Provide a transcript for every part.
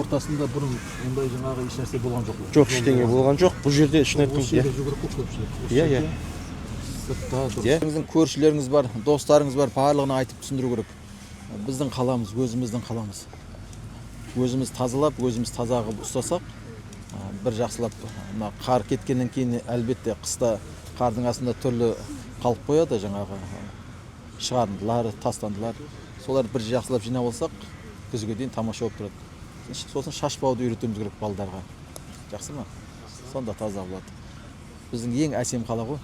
ортасында бұрын ондай жаңағы еш нәрсе болған жоқ. Жоқ, ештеңе болған жоқ. Бұл жерде шын айтқым. Осы жерде жүгіріп көп көпшілік. Иә. Сыртта сіздің көршілеріңіз бар, достарыңыз бар, барлығына айтып түсіндіру керек. Біздің қаламыз, өзіміздің қаламыз. Өзіміз тазалап, өзіміз таза қылып ұстасақ, бір жақсылап, қар кеткеннен кейін әлбетте қыста қардың астында түрлі қалып қояды, жаңағы шығарындылар, тастандылар. Солар бір жақсылап жинап алсақ, күзге дейін тамаша болып тұрады. Сосын шашпауды үйретуіміз керек балдарға. Жақсы ма? Сонда таза болады. Біздің ең әсем қала ғой.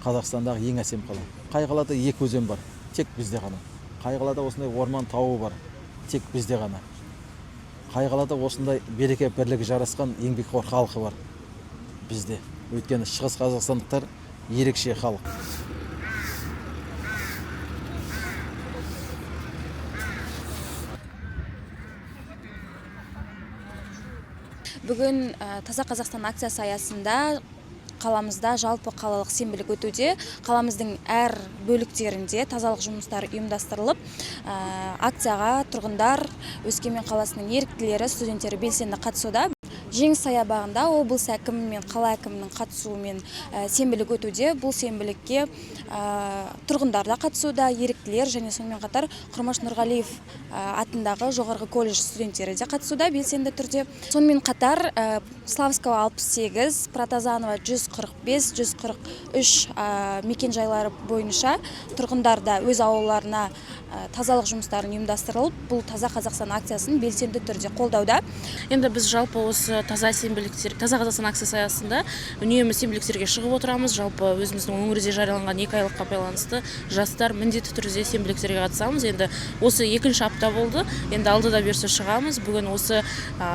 Қазақстандағы ең әсем қала. Қай қалада екі өзен бар, тек бізде ғана. Қай қалада осындай орман тауы бар, тек бізде ғана. Қай қалада осындай береке бірлігі жарасқан еңбекқор халқы бар, бізде. Өйткені шығыс қазақстандықтар ерекше халық. Бүгін Таза Қазақстан акциясы аясында қаламызда жалпы қалалық сенбілік өтуде. Қаламыздың әр бөліктерінде тазалық жұмыстары ұйымдастырылып, акцияға тұрғындар, Өскемен қаласының еріктілері, студенттері белсенді қатысуда. Жеңіс саябағында облыс әкімі мен қала әкімінің қатысуымен сенбілік өтуде. Бұл сенбілікке тұрғындар да қатысуда, еріктілер және сонымен қатар Құрмаш Нұрғалиев атындағы жоғарғы колледж студенттері де қатысуда белсенді түрде. Сонымен қатар Славского 68, Протазанова 145, 143 мекен жайлары бойынша тұрғындар да өз ауылдарына тазалық жұмыстарын ұйымдастырылып, бұл Таза Қазақстан акциясын белсенді түрде қолдауда. Енді біз жалпы осы Таза Қазақстан акциясы аясында үнемі сенбіліктерге шығып отырамыз. Жалпы өзіміздің өңірде жарияланған 2 айлыққа байланысты жастар міндетті түрде сенбіліктерге қатысамыз. Енді осы екінші апта болды. Енді алдыда берсе шығамыз. Бүгін осы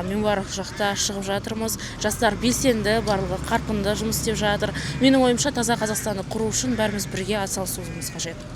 Мембаров жақта шығып жатырмыз. Жастар белсенді, барлығы қарқынды жұмыс істеп жатыр. Менің ойымша Таза Қазақстанды құру үшін бәріміз бірге атсалысуымыз қажет.